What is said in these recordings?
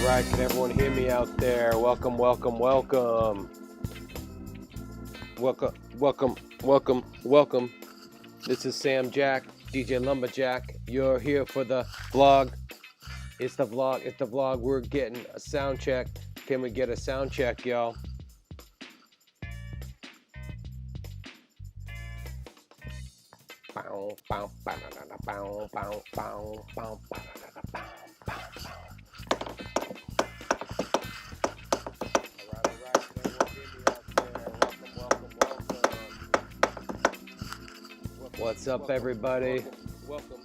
right, can everyone hear me out there? Welcome, welcome, welcome. Welcome, welcome, welcome, welcome. This is Sam Jack, DJ Lumberjack. You're here for the vlog. It's the vlog. We're getting a sound check. Can we get a sound check, y'all? What's up, everybody? Welcome.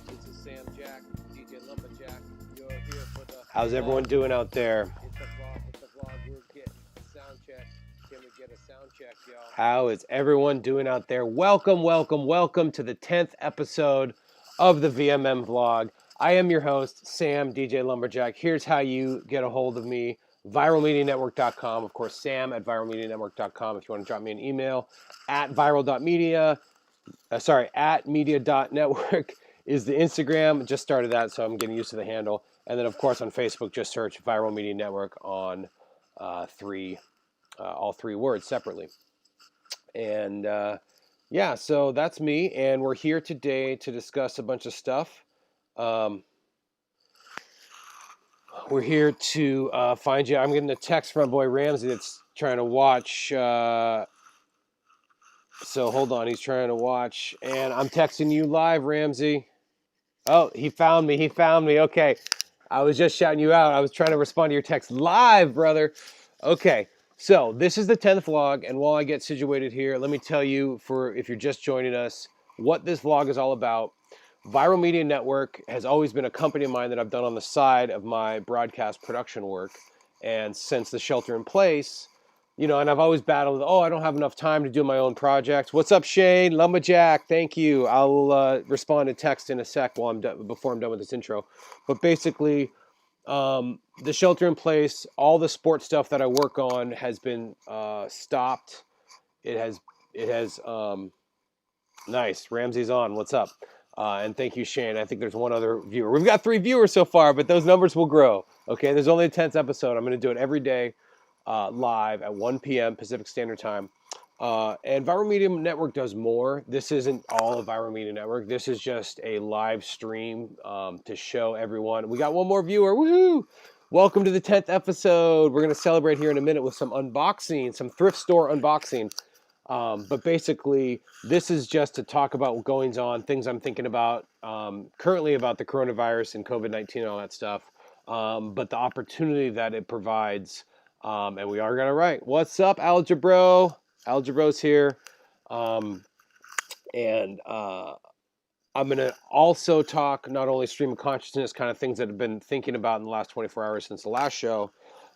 This is Sam Jack, DJ Lumberjack. You're here for the. How's everyone doing out there? It's the vlog. We're getting a sound check. Can we get a sound check, y'all? How is everyone doing out there? Welcome, welcome, welcome to the 10th episode of the VMN vlog. I am your host, Sam, DJ Lumberjack. Here's how you get a hold of me. viralmedianetwork.com. Of course, Sam at viralmedianetwork.com. If you want to drop me an email, at viral.media. At media.network is the Instagram. Just started that, so I'm getting used to the handle. And then, of course, on Facebook, just search Viral Media Network on all three words separately. And yeah, so that's me. And we're here today to discuss a bunch of stuff. We're here to find you. I'm getting a text from my boy Ramsey that's trying to watch. So hold on, he's trying to watch, and I'm texting you live, Ramsey. Oh, he found me. Okay, I was just shouting you out. I was trying to respond to your text live, brother. Okay, so this is the 10th vlog, and while I get situated here, let me tell you, for if you're just joining us, what this vlog is all about. Viral Media Network has always been a company of mine that I've done on the side of my broadcast production work, and since the shelter in place, and I've always battled, I don't have enough time to do my own projects. What's up, Shane? Lumberjack, thank you. I'll respond to text in a sec before I'm done with this intro. But basically, the shelter in place, all the sports stuff that I work on has been stopped. It has, nice. Ramsey's on. What's up? And thank you, Shane. I think there's one other viewer. We've got 3 viewers so far, but those numbers will grow. Okay, there's only a 10th episode. I'm going to do it every day. Live at 1 p.m. Pacific Standard Time. And Viral Media Network does more. This isn't all of Viral Media Network. This is just a live stream to show everyone. We got one more viewer. Woohoo! Welcome to the 10th episode. We're going to celebrate here in a minute with some unboxing, some thrift store unboxing. But basically, this is just to talk about what goings on, things I'm thinking about currently about the coronavirus and COVID-19 and all that stuff. But the opportunity that it provides. And we are gonna write. What's up, Algebro? Algebro's here. I'm gonna also talk not only stream of consciousness, kind of things that I've been thinking about in the last 24 hours since the last show.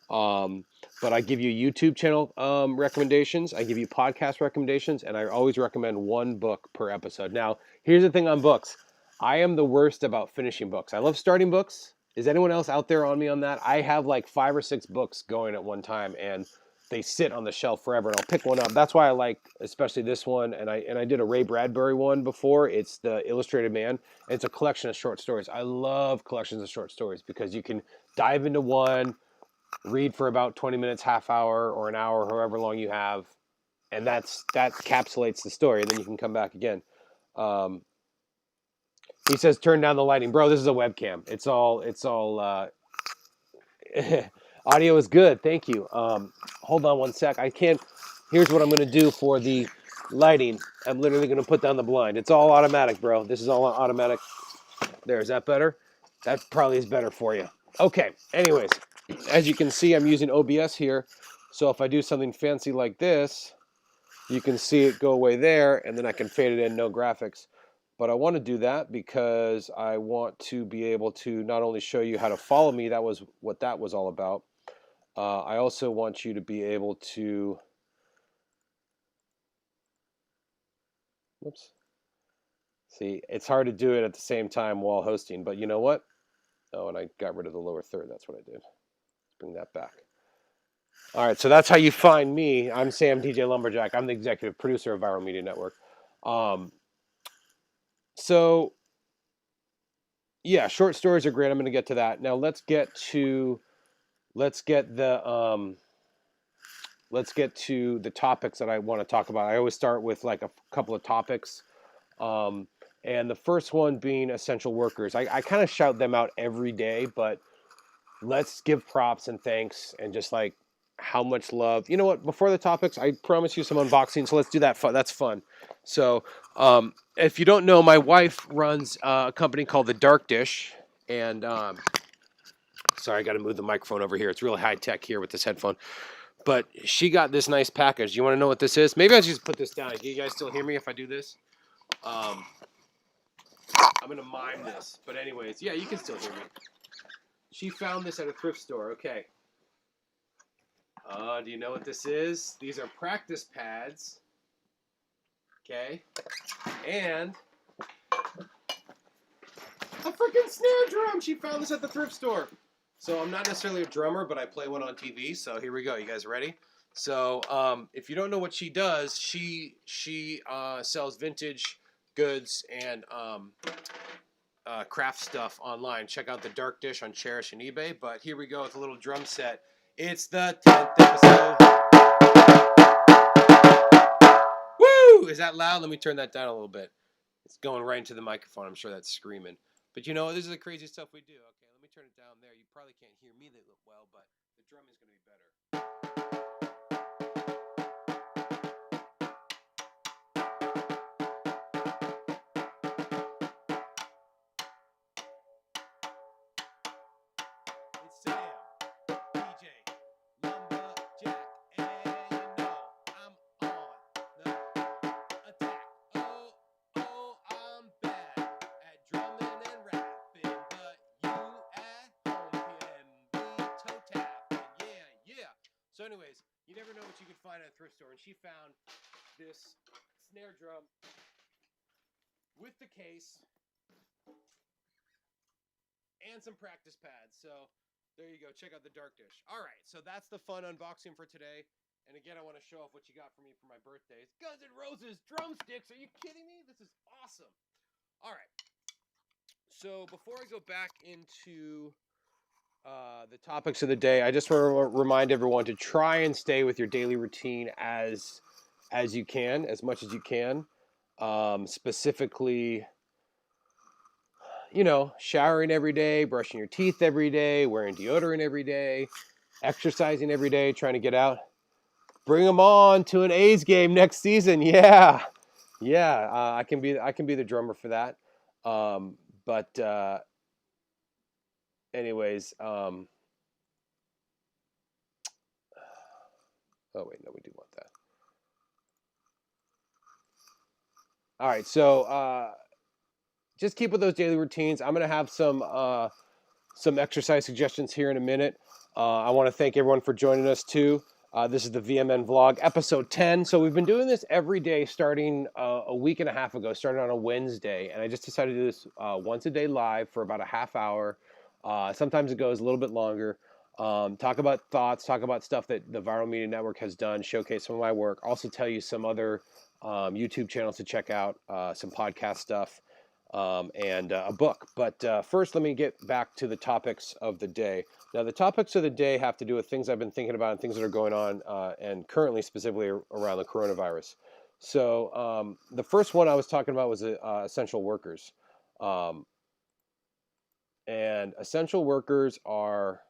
But I give you YouTube channel recommendations. I give you podcast recommendations, and I always recommend one book per episode. Now, here's the thing on books. I am the worst about finishing books. I love starting books. Is anyone else out there on me on that? I have like 5 or 6 books going at one time, and they sit on the shelf forever, and I'll pick one up. That's why I like especially this one, and I did a Ray Bradbury one before. It's The Illustrated Man. It's a collection of short stories. I love collections of short stories because you can dive into one, read for about 20 minutes, half hour, or an hour, however long you have, and that encapsulates the story, and then you can come back again. He says, turn down the lighting. Bro, this is a webcam. It's all audio is good. Thank you. Hold on one sec. Here's what I'm going to do for the lighting. I'm literally going to put down the blind. It's all automatic, bro. This is all automatic. There, is that better? That probably is better for you. Okay. Anyways, as you can see, I'm using OBS here. So if I do something fancy like this, you can see it go away there, and then I can fade it in, no graphics. But I want to do that because I want to be able to not only show you how to follow me, that was what that was all about. I also want you to be able to, whoops. See, it's hard to do it at the same time while hosting, but you know what? Oh, and I got rid of the lower third. That's what I did. Let's bring that back. All right, so that's how you find me. I'm Sam DJ Lumberjack. I'm the executive producer of Viral Media Network. So yeah, short stories are great. I'm going to get to that. Now let's get the let's get to the topics that I want to talk about. I always start with like a couple of topics. Um, and the first one being essential workers. I kind of shout them out every day, but let's give props and thanks and just like how much love. You know what? Before the topics, I promise you some unboxing. So let's do that. That's fun. So if you don't know, my wife runs a company called The Dark Dish. And sorry, I got to move the microphone over here. It's really high tech here with this headphone. But she got this nice package. You want to know what this is? Maybe I'll just put this down. Can you guys still hear me if I do this? I'm going to mime this. But anyways, yeah, you can still hear me. She found this at a thrift store. Okay. Do you know what this is? These are practice pads. Okay. And a freaking snare drum. She found this at the thrift store. So I'm not necessarily a drummer, but I play one on TV. So here we go. You guys ready? So if you don't know what she does, she sells vintage goods and craft stuff online. Check out The Dark Dish on Cherish and eBay. But here we go with a little drum set. It's the 10th episode. Woo! Is that loud? Let me turn that down a little bit. It's going right into the microphone. I'm sure that's screaming. But you know, this is the crazy stuff we do. Okay, let me turn it down there. You probably can't hear me that well, but the drum is going to be better. It's Sam, DJ, Lumberjack, and you know I'm on the attack. Oh, I'm bad at drumming and rapping, but you at home can be toe tapping. Yeah. So anyways, you never know what you can find at a thrift store, and she found this snare drum with the case and some practice pads. So there you go. Check out The Dark Dish. All right, so that's the fun unboxing for today. And again, I want to show off what you got for me for my birthday. It's Guns N' Roses drumsticks. Are you kidding me? This is awesome. All right. So before I go back into the topics of the day, I just want to remind everyone to try and stay with your daily routine as you can, as much as you can. Specifically, you know, showering every day, brushing your teeth every day, wearing deodorant every day, exercising every day, trying to get out. Bring them on to an A's game next season. Yeah. I can be the drummer for that. But anyways, oh wait, no, we do want that. All right, so just keep with those daily routines. I'm gonna have some exercise suggestions here in a minute. I want to thank everyone for joining us too. This is the VMN vlog, episode 10. So we've been doing this every day starting a week and a half ago, starting on a Wednesday. And I just decided to do this once a day live for about a half hour. Sometimes it goes a little bit longer. Talk about thoughts, talk about stuff that the Viral Media Network has done, showcase some of my work. Also tell you some other YouTube channels to check out, some podcast stuff. And a book. But first, let me get back to the topics of the day. Now, the topics of the day have to do with things I've been thinking about and things that are going on and currently specifically around the coronavirus. So the first one I was talking about was essential workers. And essential workers are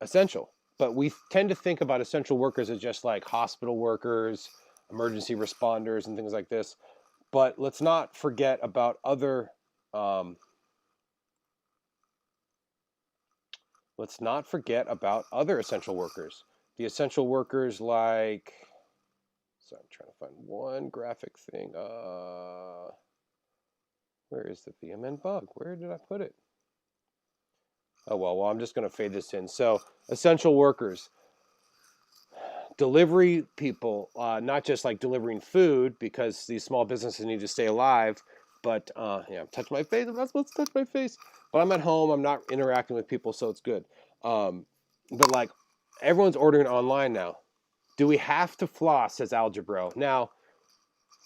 essential. But we tend to think about essential workers as just like hospital workers, emergency responders, and things like this. But let's not forget about other essential workers. The essential workers like, so I'm trying to find one graphic thing. Where is the VMN bug? Where did I put it? Oh, well, I'm just going to fade this in. So essential workers. Delivery people, not just like delivering food because these small businesses need to stay alive, but touch my face. I'm not supposed to touch my face, but I'm at home. I'm not interacting with people, so it's good. But like everyone's ordering online now. Do we have to floss? Says Algebro. Now,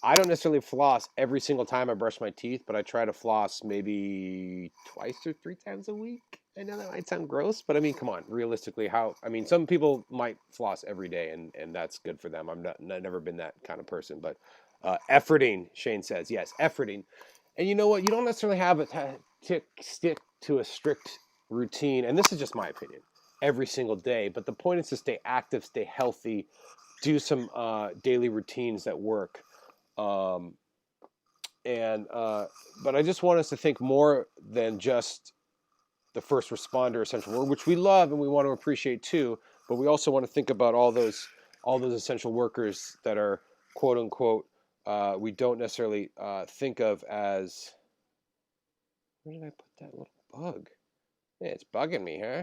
I don't necessarily floss every single time I brush my teeth, but I try to floss maybe twice or three times a week. I know that might sound gross, but I mean, come on, realistically, I mean, some people might floss every day, and that's good for them. I've never been that kind of person, but efforting, Shane says, yes, efforting. And you know what? You don't necessarily have to stick to a strict routine, and this is just my opinion, every single day. But the point is to stay active, stay healthy, do some daily routines that work. Um, and But I just want us to think more than just the first responder essential worker, which we love and we want to appreciate too. But we also want to think about all those essential workers that are quote unquote we don't necessarily think of as. Where did I put that little bug? Yeah, it's bugging me, huh?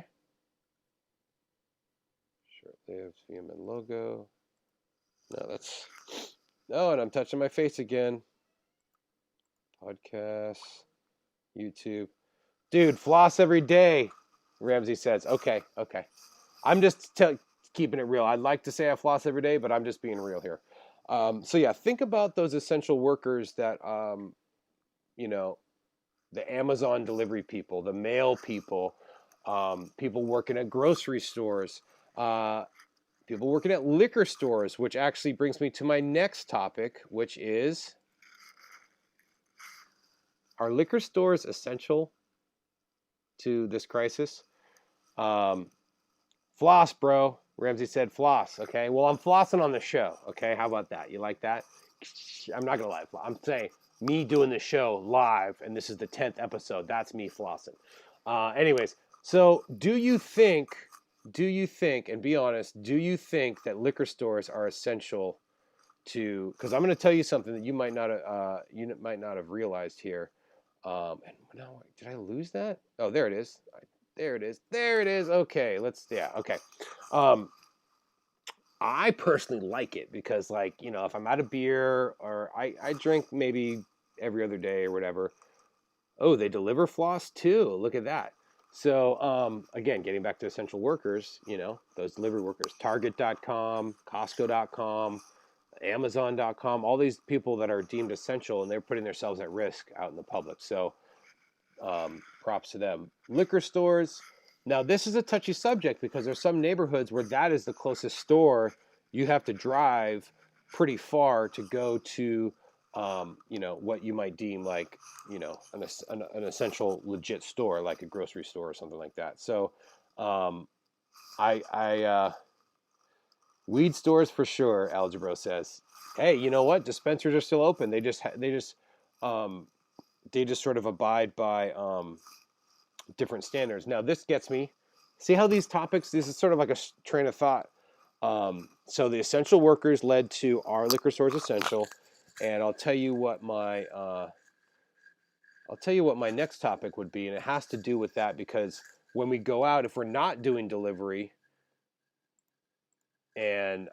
Short-lived VMN logo. No, that's. No, and I'm touching my face again. Podcasts, YouTube. Dude, floss every day, Ramsey says. Okay, okay. I'm just keeping it real. I'd like to say I floss every day, but I'm just being real here. So yeah, think about those essential workers that, you know, the Amazon delivery people, the mail people, people working at grocery stores, people working at liquor stores, which actually brings me to my next topic, which is, are liquor stores essential to this crisis? Um, Floss, bro. Ramsey said floss. Okay. Well, I'm flossing on the show. Okay. How about that? You like that? I'm not going to lie. I'm saying me doing the show live, and this is the 10th episode. That's me flossing. Anyways, so do you think, and be honest, do you think that liquor stores are essential to, because I'm going to tell you something that you might not have realized here. And no, did I lose that? Oh, there it is. There it is. There it is. Okay, okay. Um, I personally like it because, like, you know, if I'm out of beer or I drink maybe every other day or whatever. Oh, they deliver floss too. Look at that. So, again, getting back to essential workers, you know, those delivery workers, Target.com, Costco.com, Amazon.com, all these people that are deemed essential and they're putting themselves at risk out in the public. So, props to them. Liquor stores. Now, this is a touchy subject because there's some neighborhoods where that is the closest store. You have to drive pretty far to go to, you know, what you might deem like, you know, an essential legit store, like a grocery store or something like that. So, um, I weed stores for sure. Algebra says, hey, you know what? Dispensaries are still open. Um, they just sort of abide by different standards. Now, this gets me. See how these topics, this is sort of like a train of thought. So the essential workers led to our liquor stores essential, and I'll tell you what my next topic would be, and it has to do with that because when we go out, if we're not doing delivery, and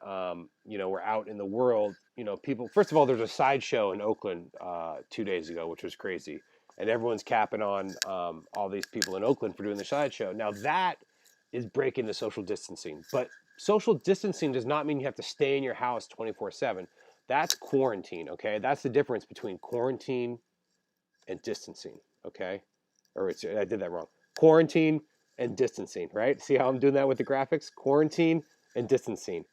you know, we're out in the world, you know, people, first of all, there's a sideshow in Oakland 2 days ago, which was crazy, and everyone's capping on all these people in Oakland for doing the sideshow. Now that is breaking the social distancing, but social distancing does not mean you have to stay in your house 24/7. That's quarantine. Okay, that's the difference between quarantine and distancing. Okay, I did that wrong. Quarantine and distancing, right? See how I'm doing that with the graphics? Quarantine and distancing.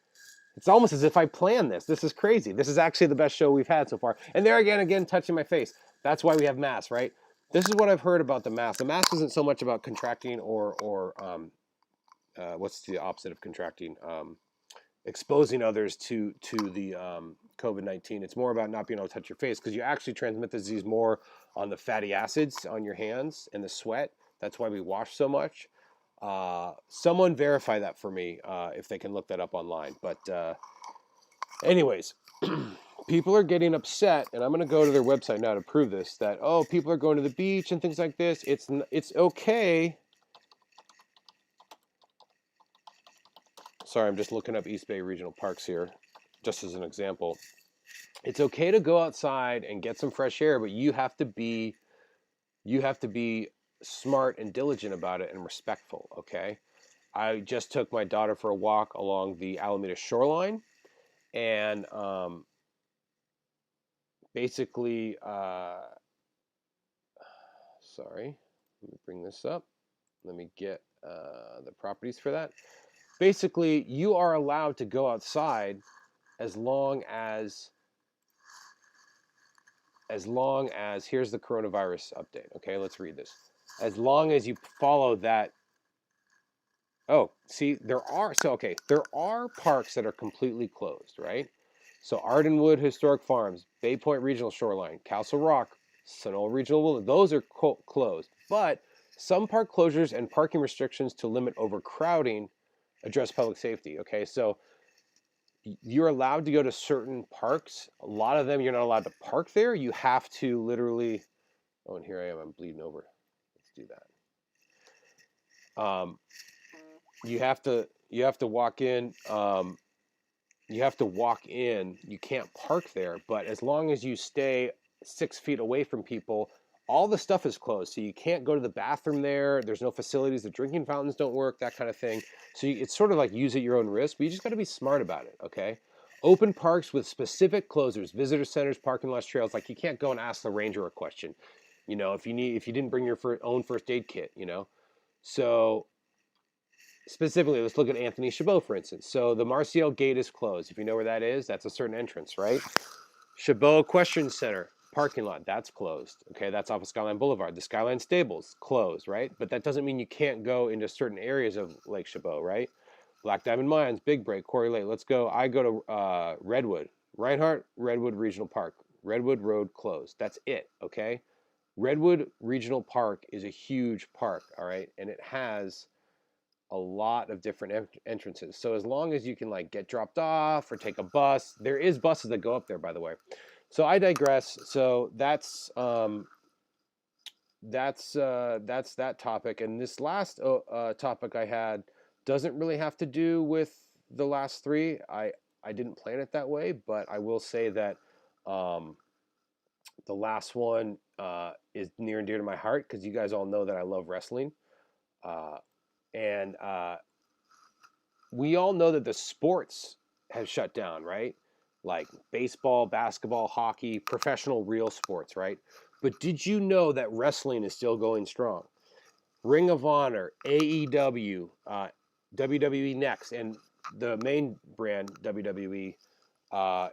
It's almost as if I planned this. This is crazy. This is actually the best show we've had so far. And there again, touching my face. That's why we have masks, right? This is what I've heard about the mask. The mask isn't so much about contracting or what's the opposite of contracting? Exposing others to the COVID-19. It's more about not being able to touch your face because you actually transmit the disease more on the fatty acids on your hands and the sweat. That's why we wash so much. Someone verify that for me if they can look that up online. But anyways, people are getting upset, and I'm going to go to their website now to prove this, that, oh, people are going to the beach and things like this. It's okay. Sorry, I'm just looking up East Bay Regional Parks here, just as an example. It's okay to go outside and get some fresh air, but you have to be smart and diligent about it and respectful, okay? I just took my daughter for a walk along the Alameda shoreline, and basically, sorry, let me bring this up. Let me get the properties for that. Basically, you are allowed to go outside as long as here's the coronavirus update. Okay, let's read this. As long as you follow that. Oh, see, there are parks that are completely closed, right? So Ardenwood Historic Farms, Bay Point Regional Shoreline, Castle Rock, Sonoma Regional Wilderness, those are closed. But some park closures and parking restrictions to limit overcrowding address public safety. Okay, so you're allowed to go to certain parks. A lot of them you're not allowed to park there. You have to literally. Oh, and here I am. I'm bleeding over. Let's do that. You have to walk in. You have to walk in. You can't park there, but as long as you stay 6 feet away from people, all the stuff is closed. So you can't go to the bathroom there. There's no facilities. The drinking fountains don't work, that kind of thing. So it's sort of like use at your own risk, but you just got to be smart about it, okay? Open parks with specific closures, visitor centers, parking lots, trails. Like you can't go and ask the ranger a question, if you didn't bring your own first aid kit, So specifically, let's look at Anthony Chabot, for instance. So the Marcial Gate is closed. If you know where that is, that's a certain entrance, right? Chabot Equestrian Center, parking lot, that's closed. Okay, that's off of Skyline Boulevard. The Skyline Stables, closed, right? But that doesn't mean you can't go into certain areas of Lake Chabot, right? Black Diamond Mines, Big Break, Quarry Lake. Let's go. I go to Redwood. Reinhardt, Redwood Regional Park. Redwood Road closed. That's it, okay? Redwood Regional Park is a huge park, all right? And it has a lot of different entrances. So as long as you can like get dropped off or take a bus, there is buses that go up there, by the way. So I digress. So that's that topic. And this last topic I had doesn't really have to do with the last three. I didn't plan it that way, but I will say that the last one is near and dear to my heart because you guys all know that I love wrestling. And we all know that the sports have shut down, right? Like baseball, basketball, hockey, professional real sports, right? But did you know that wrestling is still going strong? Ring of Honor, AEW, WWE Next, and the main brand, WWE, are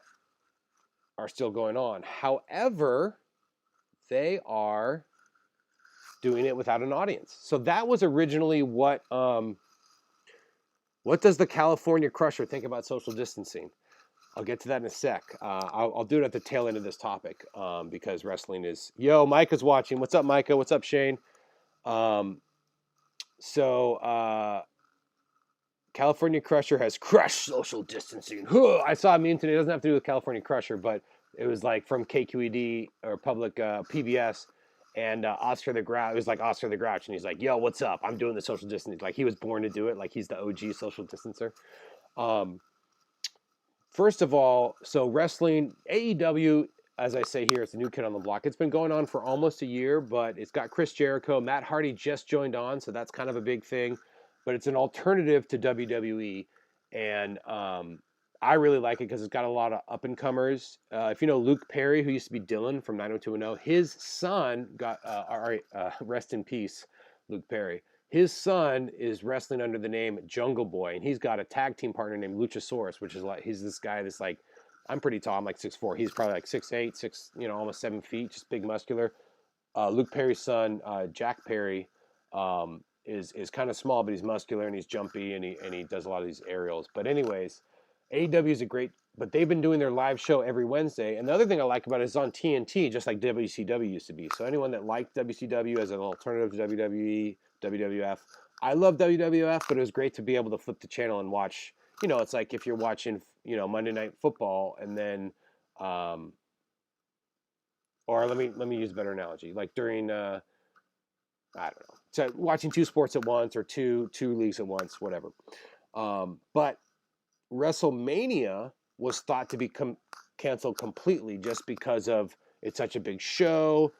still going on. However, they are doing it without an audience. So that was originally what does the California Crusher think about social distancing? I'll get to that in a sec. I'll do it at the tail end of this topic because wrestling is... Yo, Micah's watching. What's up, Micah? What's up, Shane? California Crusher has crushed social distancing. I saw a meme today. It doesn't have to do with California Crusher, but it was like from KQED or public PBS. And Oscar the Grouch, it was like Oscar the Grouch, and he's like, "Yo, what's up? I'm doing the social distancing." Like he was born to do it. Like he's the OG social distancer. First of all, so wrestling, AEW, as I say here, it's a new kid on the block. It's been going on for almost a year, but it's got Chris Jericho. Matt Hardy just joined on, so that's kind of a big thing. But it's an alternative to WWE, and I really like it because it's got a lot of up-and-comers. If you know Luke Perry, who used to be Dylan from 90210, his son got, rest in peace, Luke Perry. His son is wrestling under the name Jungle Boy, and he's got a tag team partner named Luchasaurus, which is like, he's this guy that's like, I'm pretty tall, I'm like 6'4". He's probably like 6'8", almost 7 feet, just big muscular. Luke Perry's son, Jack Perry, is kind of small, but he's muscular and he's jumpy and he does a lot of these aerials. But anyways, AEW is a great, but they've been doing their live show every Wednesday. And the other thing I like about it is on TNT, just like WCW used to be. So anyone that liked WCW as an alternative to WWE, WWF, I love WWF, but it was great to be able to flip the channel and watch. It's like if you're watching, Monday Night Football, and then, or let me use a better analogy, like during, I don't know, so watching two sports at once or two leagues at once, whatever. But WrestleMania was thought to be canceled completely just because of it's such a big show.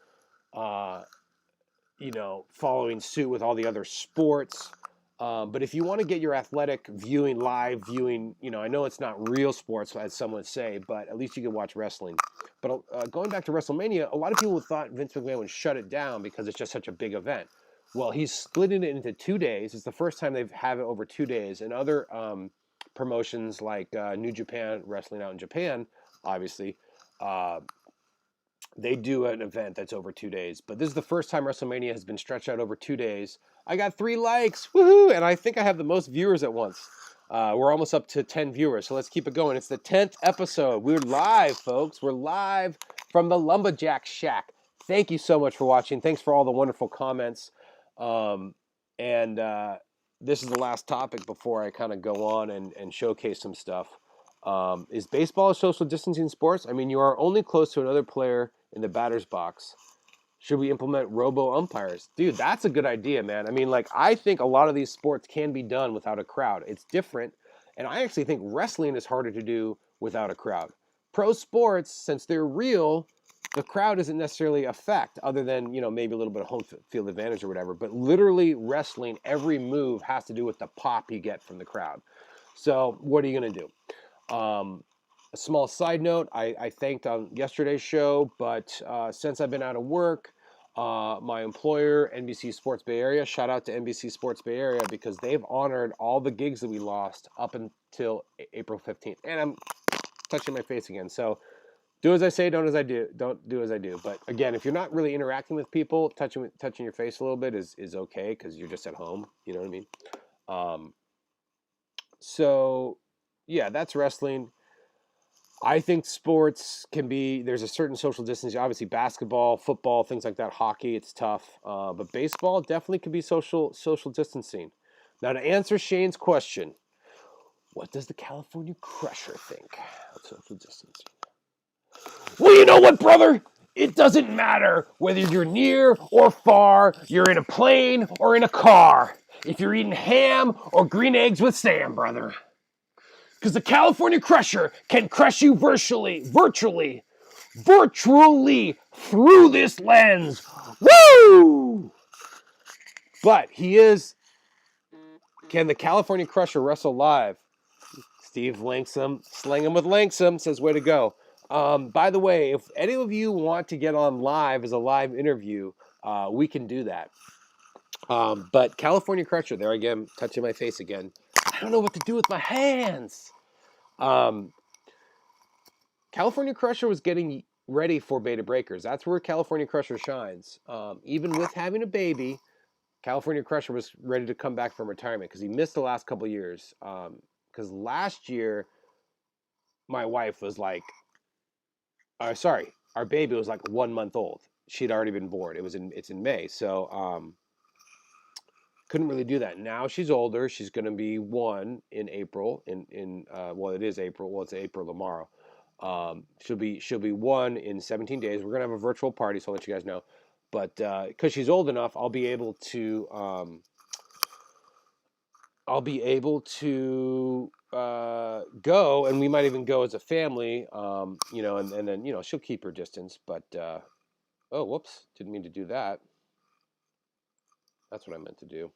Following suit with all the other sports. But if you want to get your athletic viewing, live viewing, I know it's not real sports, as some would say, but at least you can watch wrestling. But going back to WrestleMania, a lot of people thought Vince McMahon would shut it down because it's just such a big event. Well, he's splitting it into 2 days. It's the first time they've had it over 2 days. And other promotions like New Japan Wrestling out in Japan, obviously, they do an event that's over 2 days. But this is the first time WrestleMania has been stretched out over 2 days. I got 3 likes, woohoo! And I think I have the most viewers at once. We're almost up to 10 viewers, so let's keep it going. It's the 10th episode. We're live, folks. We're live from the Lumberjack Shack. Thank you so much for watching. Thanks for all the wonderful comments. And this is the last topic before I kind of go on and showcase some stuff. Is baseball a social distancing sports? I mean, you are only close to another player in the batter's box. Should we implement robo umpires? Dude, that's a good idea, man. I mean, I think a lot of these sports can be done without a crowd. It's different. And I actually think wrestling is harder to do without a crowd. Pro sports, since they're real, the crowd isn't necessarily a fact, other than, maybe a little bit of home field advantage or whatever. But literally wrestling, every move has to do with the pop you get from the crowd. So what are you going to do? A small side note, I thanked on yesterday's show, but since I've been out of work, my employer, NBC Sports Bay Area, shout out to NBC Sports Bay Area, because they've honored all the gigs that we lost up until April 15th. And I'm touching my face again. So do as I say, don't as I do. Don't do as I do. But again, if you're not really interacting with people, touching your face a little bit is okay, because you're just at home. You know what I mean? So yeah, that's wrestling. I think sports can be, there's a certain social distance. Obviously, basketball, football, things like that, hockey, it's tough. But baseball definitely can be social distancing. Now, to answer Shane's question, what does the California Crusher think of social distancing? Well, you know what, brother? It doesn't matter whether you're near or far, you're in a plane or in a car, if you're eating ham or green eggs with Sam, brother. Because the California Crusher can crush you virtually through this lens. Woo! But can the California Crusher wrestle live? Steve Langsam, slang him with Langsam, says way to go. By the way, if any of you want to get on live as a live interview, we can do that. But California Crusher, there again, touching my face again. I don't know what to do with my hands. California Crusher was getting ready for Beta Breakers. That's where California Crusher shines. Even with having a baby, California Crusher was ready to come back from retirement because he missed the last couple years. Because last year, my wife was our baby was like 1 month old. She'd already been born. It's in May, so couldn't really do that. Now she's older. She's going to be 1 in April. Well, it is April. Well, it's April tomorrow. She'll be 1 in 17 days. We're gonna have a virtual party, so I'll let you guys know. But because she's old enough, I'll be able to go, and we might even go as a family. And then she'll keep her distance. But oh, whoops, didn't mean to do that. That's what I meant to do.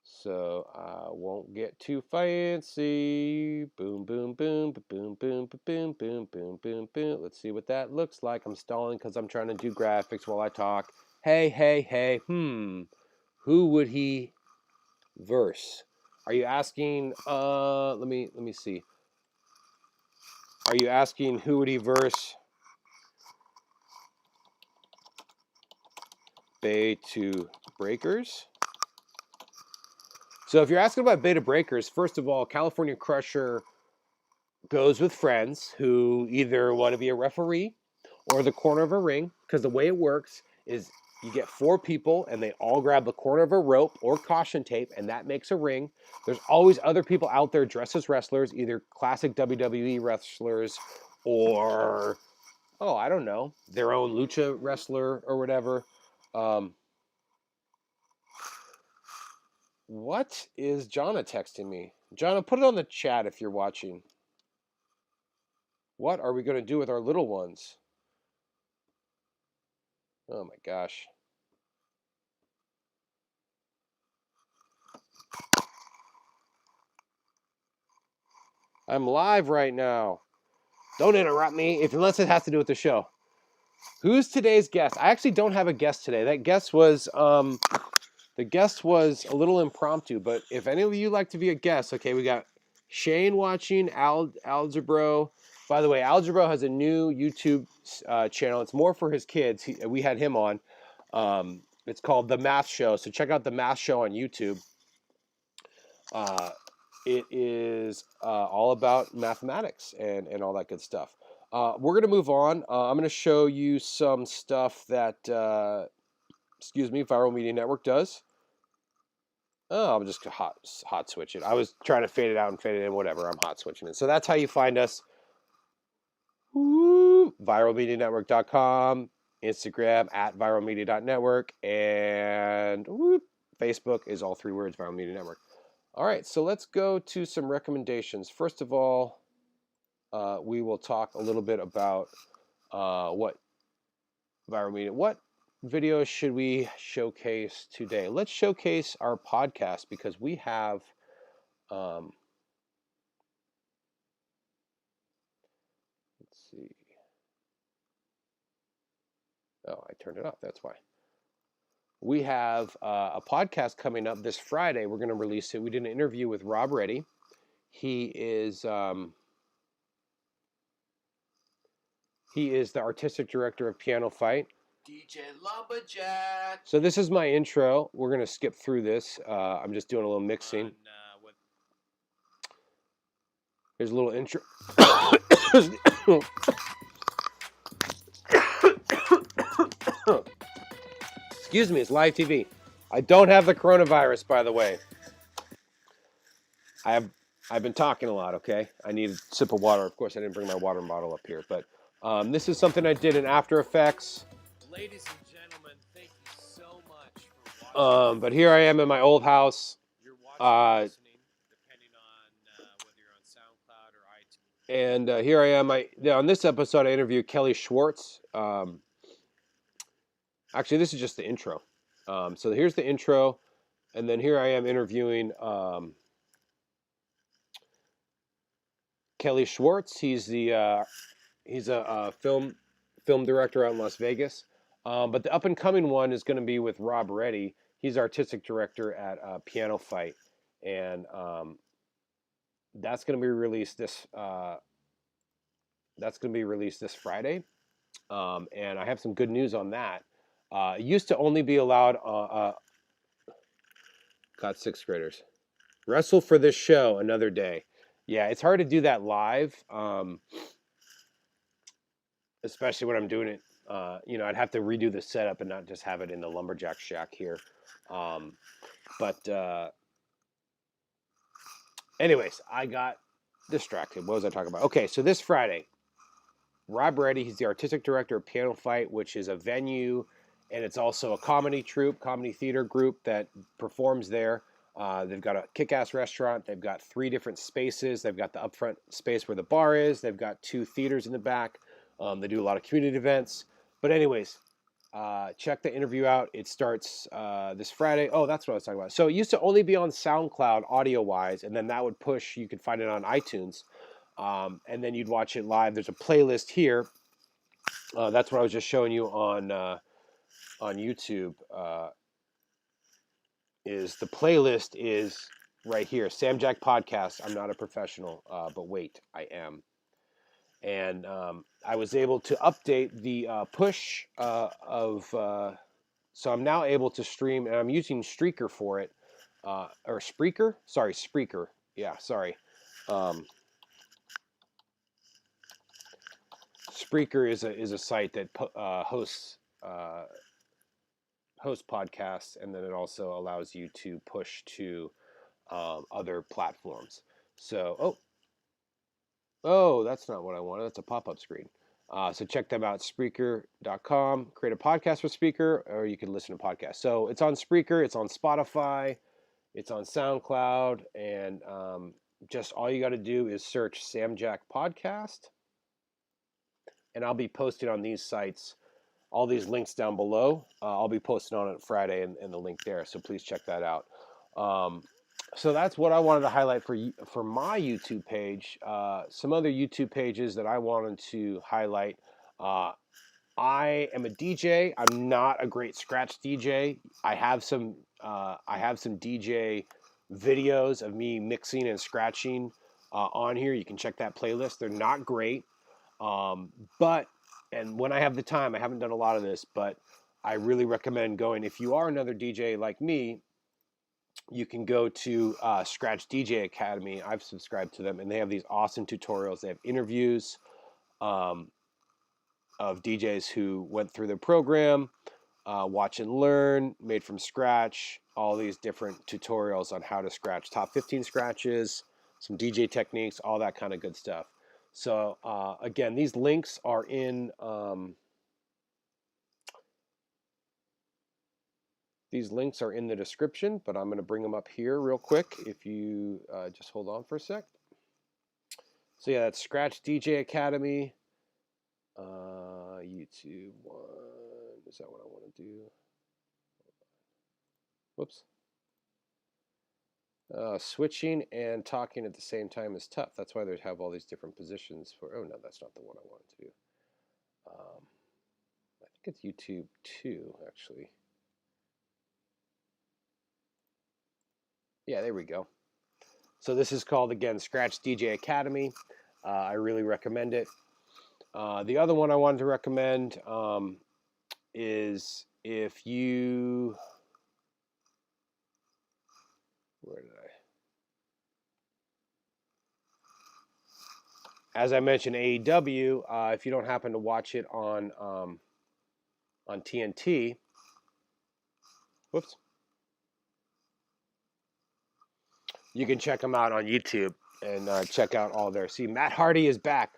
So I won't get too fancy. Boom, boom, boom, boom, boom, boom, boom, boom, boom, boom. Let's see what that looks like. I'm stalling because I'm trying to do graphics while I talk. Hey. Who would he verse? Are you asking? Let me see. Are you asking who would he verse? Bay to Breakers. So if you're asking about Beta Breakers, first of all, California Crusher goes with friends who either want to be a referee or the corner of a ring, because the way it works is you get 4 people and they all grab the corner of a rope or caution tape, and that makes a ring. There's always other people out there dressed as wrestlers, either classic WWE wrestlers or, I don't know, their own lucha wrestler or whatever. What is Jonna texting me? Jonna, put it on the chat if you're watching. What are we going to do with our little ones? Oh my gosh. I'm live right now. Don't interrupt me unless it has to do with the show. Who's today's guest? I actually don't have a guest today. That guest was the guest was a little impromptu, but if any of you like to be a guest, okay, we got Shane watching, Algebro. By the way, Algebro has a new YouTube channel. It's more for his kids. We had him on. It's called The Math Show. So check out The Math Show on YouTube. It is all about mathematics and all that good stuff. We're going to move on. I'm going to show you some stuff that, Viral Media Network does. Oh, I'm just hot switch it. I was trying to fade it out and fade it in, whatever. I'm hot switching it. So that's how you find us. Woo! ViralMediaNetwork.com, Instagram at viralmedia.network, and Facebook is all three words, Viral Media Network. All right, so let's go to some recommendations. First of all, we will talk a little bit about what Viral Media, what videos should we showcase today? Let's showcase our podcast because we have let's see. Oh, I turned it off. That's why. We have a podcast coming up this Friday. We're going to release it. We did an interview with Rob Reddy. He is the artistic director of Piano Fight. DJ Lumberjack. So this is my intro. We're going to skip through this. I'm just doing a little mixing. Here's a little intro. Excuse me, it's live TV. I don't have the coronavirus, by the way. I've been talking a lot, okay? I need a sip of water. Of course, I didn't bring my water bottle up here, but this is something I did in After Effects. Ladies and gentlemen, thank you so much for watching. But here I am in my old house. You're watching or listening, depending on whether you're on SoundCloud or iTunes. And here I am. On this episode, I interviewed Kelly Schwartz. Actually, this is just the intro. So here's the intro, and then here I am interviewing Kelly Schwartz. He's a film director out in Las Vegas. But the up and coming one is going to be with Rob Reddy. He's artistic director at Piano Fight, and that's going to be released this. That's going to be released this Friday, and I have some good news on that. It used to only be allowed. Got sixth graders. Wrestle for this show another day. Yeah, it's hard to do that live, especially when I'm doing it. I'd have to redo the setup and not just have it in the lumberjack shack here. Anyways, I got distracted. What was I talking about? Okay, so this Friday, Rob Reddy, he's the artistic director of Piano Fight, which is a venue, and it's also a comedy theater group that performs there. They've got a kick-ass restaurant. They've got 3 different spaces. They've got the upfront space where the bar is. They've got 2 theaters in the back. They do a lot of community events. But anyways, check the interview out. It starts this Friday. Oh, that's what I was talking about. So it used to only be on SoundCloud audio-wise, and then that would push. You could find it on iTunes. And then you'd watch it live. There's a playlist here. That's what I was just showing you on YouTube. The playlist is right here. Sam Jack Podcast. I'm not a professional, but wait, I am. And I was able to update the push so I'm now able to stream, and I'm using Streaker for it, or Spreaker. Sorry, Spreaker. Yeah, sorry. Spreaker is a site that hosts podcasts, and then it also allows you to push to other platforms. So, oh, that's not what I wanted. That's a pop-up screen. So check them out, Spreaker.com. Create a podcast with Spreaker, or you can listen to podcasts. So it's on Spreaker, it's on Spotify, it's on SoundCloud, and just all you got to do is search Sam Jack Podcast, and I'll be posting on these sites all these links down below. I'll be posting on it Friday and the link there, so please check that out. So that's what I wanted to highlight for my YouTube page. Some other YouTube pages that I wanted to highlight. Uh, I am a DJ. I'm not a great scratch DJ. I have some DJ videos of me mixing and scratching on here. You can check that playlist. They're not great, um, but and when I have the time, I haven't done a lot of this, but I really recommend going. If you are another DJ like me, you can go to Scratch DJ Academy. I've subscribed to them, and they have these awesome tutorials. They have interviews um, of DJs who went through their program, watch and learn, made from scratch, all these different tutorials on how to scratch top 15 scratches, some DJ techniques, all that kind of good stuff. So again, these links are in the description, but I'm going to bring them up here real quick. If you just hold on for a sec. So yeah, that's Scratch DJ Academy. YouTube one. Is that what I want to do? Whoops. Switching and talking at the same time is tough. That's why they have all these different positions for. Oh no, that's not the one I wanted to do. I think it's YouTube 2 actually. Yeah, there we go. So this is called again Scratch DJ Academy. I really recommend it. The other one I wanted to recommend is if you. Where did As I mentioned, AEW. If you don't happen to watch it on TNT, whoops, you can check them out on YouTube and check out all their. See, Matt Hardy is back,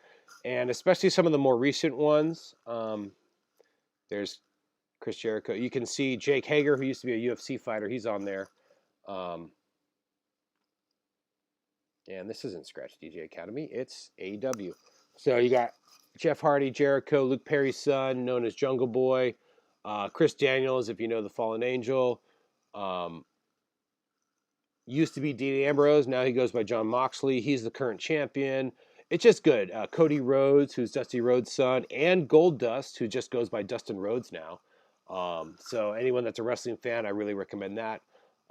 and especially some of the more recent ones. There's Chris Jericho. You can see Jake Hager, who used to be a UFC fighter. He's on there. And this isn't Scratch DJ Academy. It's AEW. So you got Jeff Hardy, Jericho, Luke Perry's son, known as Jungle Boy, Chris Daniels, if you know the Fallen Angel. Used to be Dean Ambrose. Now he goes by John Moxley. He's the current champion. It's just good. Cody Rhodes, who's Dusty Rhodes' son, and Goldust, who just goes by Dustin Rhodes now. So anyone that's a wrestling fan, I really recommend that.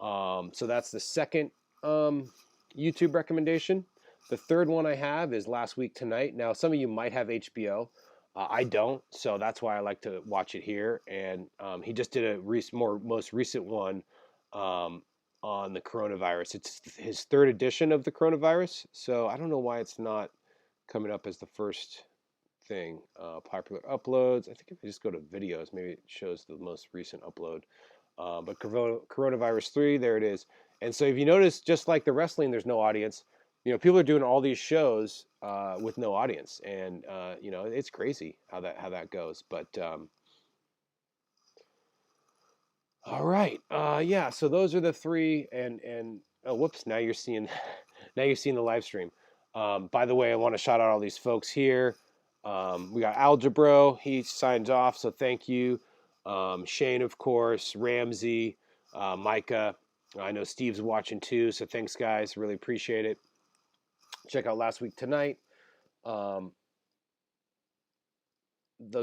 So that's the second YouTube recommendation. The third one I have is Last Week Tonight. Now, some of you might have HBO. I don't, so that's why I like to watch it here. And he just did a most recent one on the coronavirus. It's his third edition of the coronavirus, so I don't know why it's not coming up as the first thing. Popular uploads. I think if I just go to videos, maybe it shows the most recent upload. But coronavirus 3, there it is. And so if you notice, just like the wrestling, there's no audience. People are doing all these shows with no audience, and it's crazy how that goes. But all right, yeah. So those are the three, and oh, whoops! Now you're seeing, now you're seeing the live stream. By the way, I want to shout out all these folks here. We got Algebro. He signs off, so thank you. Shane, of course, Ramsey, Micah. I know Steve's watching too, so thanks, guys. Really appreciate it. Check out Last Week Tonight. Those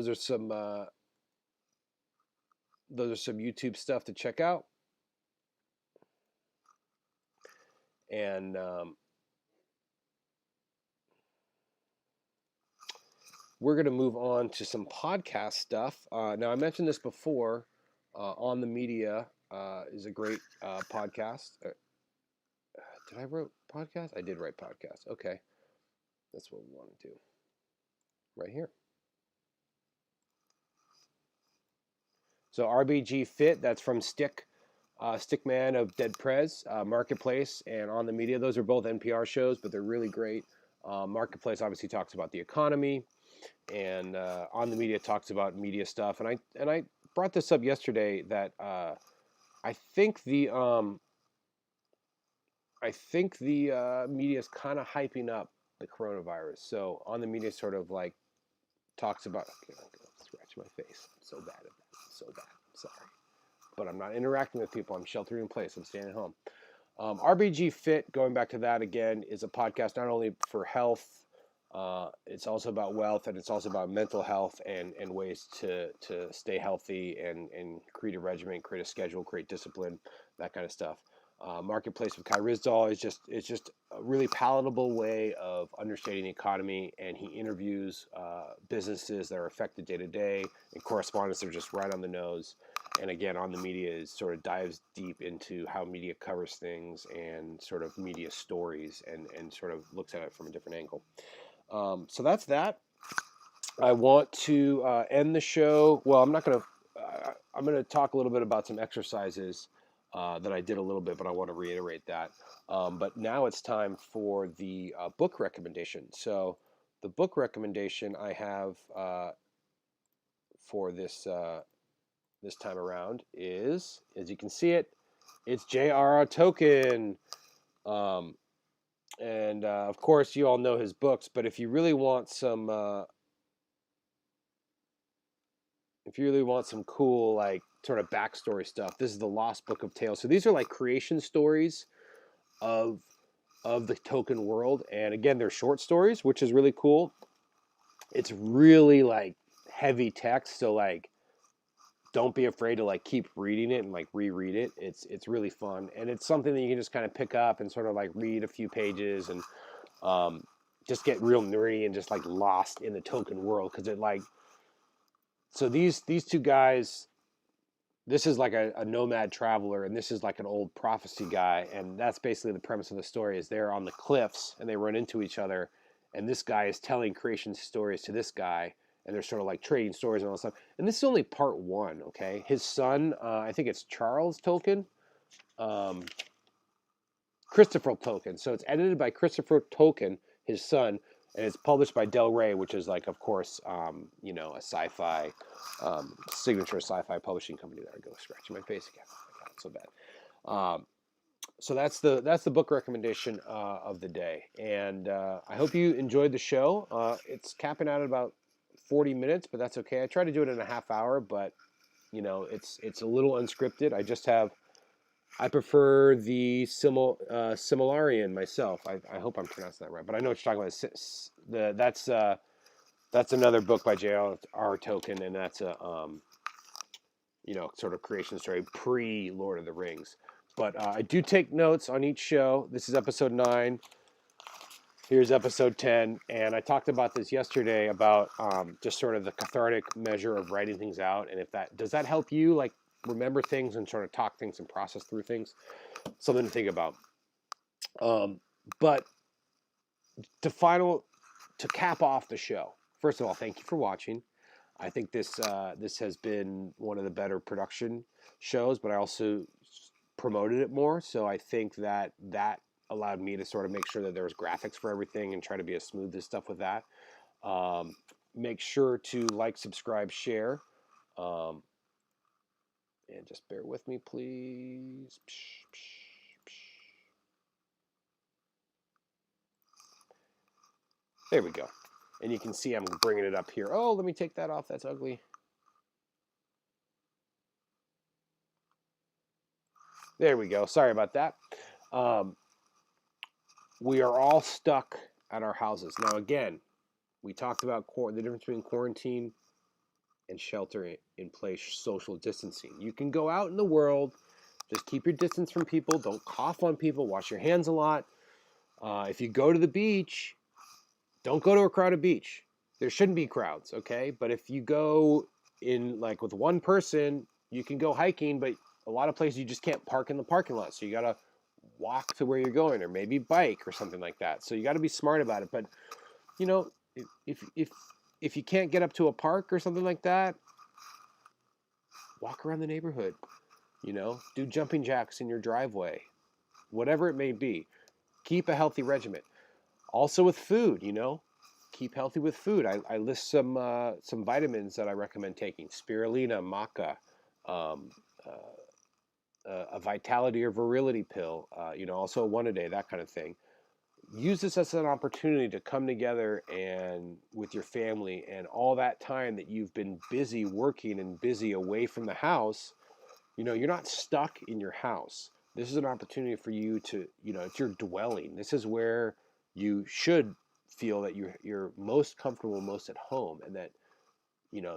are some YouTube stuff to check out. And we're going to move on to some podcast stuff. Now, I mentioned this before. On the Media is a great podcast. Did I write podcast? I did write podcast. Okay. That's what we want to do. Right here. So RBG Fit, that's from Stickman of Dead Prez, Marketplace, and On the Media. Those are both NPR shows, but they're really great. Marketplace obviously talks about the economy, and On the Media talks about media stuff. And I brought this up yesterday that I think the media is kind of hyping up the coronavirus. So On the Media sort of like talks about. Okay, I'm gonna scratch my face. I'm so bad at that. I'm so bad. I'm sorry, but I'm not interacting with people. I'm sheltering in place. I'm staying at home. RBG Fit, going back to that again, is a podcast not only for health, it's also about wealth, and it's also about mental health and ways to stay healthy and create a regimen, create a schedule, create discipline, that kind of stuff. Marketplace with Kai Rizdal is just a really palatable way of understanding the economy, and he interviews businesses that are affected day to day, and correspondents are just right on the nose. And again, on the media is sort of dives deep into how media covers things and sort of media stories and sort of looks at it from a different angle. So that's that. I want to end the show. Well, I'm not going to. I'm going to talk a little bit about some exercises that I did a little bit, but I want to reiterate that. But now it's time for the book recommendation. So the book recommendation I have for this time around is, as you can see it, it's J.R.R. Tolkien. And of course, you all know his books. But if you really want some cool, like, sort of backstory stuff, this is the Lost Book of Tales. So these are like creation stories of the Tolkien world, and again, they're short stories, which is really cool. It's really like heavy text, so like don't be afraid to like keep reading it and like reread it. It's really fun, and it's something that you can just kind of pick up and sort of like read a few pages and just get real nerdy and just like lost in the Tolkien world, because it like, so these two guys, this is like a nomad traveler, and this is like an old prophecy guy, and that's basically the premise of the story. Is they're on the cliffs and they run into each other, and this guy is telling creation stories to this guy, and they're sort of like trading stories and all that stuff. And this is only part one, okay? His son, I think it's Charles Tolkien, um, Christopher Tolkien. So it's edited by Christopher Tolkien, his son, and it's published by Del Rey, which is like, of course, a sci-fi signature sci-fi publishing company. There I go, scratching my face again. Oh my God, it's so bad. So that's the book recommendation of the day, and I hope you enjoyed the show. It's capping out at about 40 minutes, but that's okay. I try to do it in a half hour, but it's a little unscripted. I prefer the Similarian myself. I hope I'm pronouncing that right, but I know what you're talking about. That's another book by J.R.R. Tolkien, and that's a sort of creation story pre Lord of the Rings. But I do take notes on each show. This is episode 9. Here's episode 10, and I talked about this yesterday about just sort of the cathartic measure of writing things out, and if that does that help you like remember things and sort of talk things and process through things. Something to think about. But to cap off the show, first of all, thank you for watching. I think this has been one of the better production shows, but I also promoted it more, so I think that allowed me to sort of make sure that there was graphics for everything and try to be as smooth as stuff with that. Make sure to like, subscribe, share, and just bear with me, please. There we go. And you can see I'm bringing it up here. Oh, let me take that off. That's ugly. There we go. Sorry about that. We are all stuck at our houses. Now, again, we talked about the difference between quarantine and shelter in place social distancing. You can go out in the world. Just keep your distance from people. Don't cough on people. Wash your hands a lot. If you go to the beach, don't go to a crowded beach. There shouldn't be crowds, okay? But if you go in like with one person, you can go hiking, but a lot of places you just can't park in the parking lot. So you got to walk to where you're going, or maybe bike or something like that. So you got to be smart about it. But if you can't get up to a park or something like that, walk around the neighborhood. Do jumping jacks in your driveway. Whatever it may be. Keep a healthy regimen. Also with food, keep healthy with food. I list some vitamins that I recommend taking: spirulina, maca, a vitality or virility pill. Also a one a day, that kind of thing. Use this as an opportunity to come together and with your family, and all that time that you've been busy working and busy away from the house. You're not stuck in your house. this is an opportunity for you to, it's your dwelling. This is where you should feel that you're most comfortable, most at home, and that,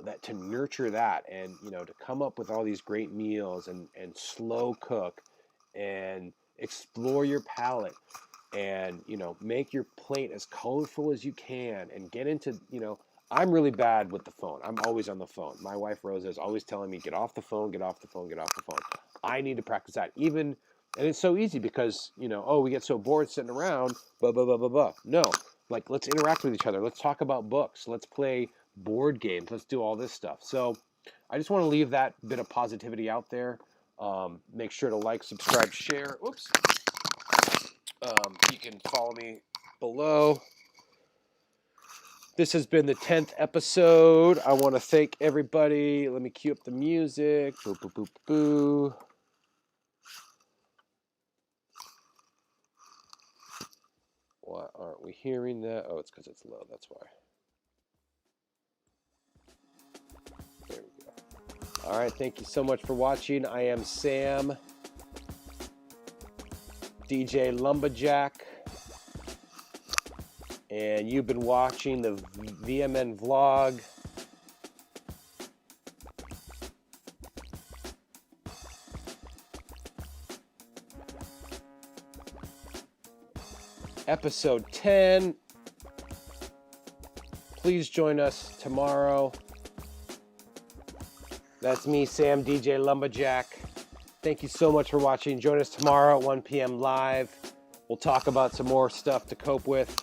that to nurture that, and, to come up with all these great meals, and slow cook, and explore your palate, and, make your plate as colorful as you can, and get into, I'm really bad with the phone. I'm always on the phone. My wife Rosa is always telling me, get off the phone, get off the phone, get off the phone. I need to practice that. And it's so easy because, oh, we get so bored sitting around, blah, blah, blah, blah, blah. No, like, let's interact with each other. Let's talk about books. Let's play board games. Let's do all this stuff. So I just want to leave that bit of positivity out there. Make sure to like, subscribe, share. Oops. You can follow me below. This has been the 10th episode. I want to thank everybody. Let me cue up the music. Boo, boo, boo, boo. Why aren't we hearing that? Oh, it's because it's low. That's why. There we go. All right. Thank you so much for watching. I am Sam, DJ Lumberjack. And you've been watching the VMN vlog. Episode 10. Please join us tomorrow. That's me, Sam, DJ Lumberjack. Thank you so much for watching. Join us tomorrow at 1 p.m. live. We'll talk about some more stuff to cope with.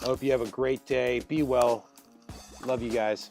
I hope you have a great day. Be well. Love you guys.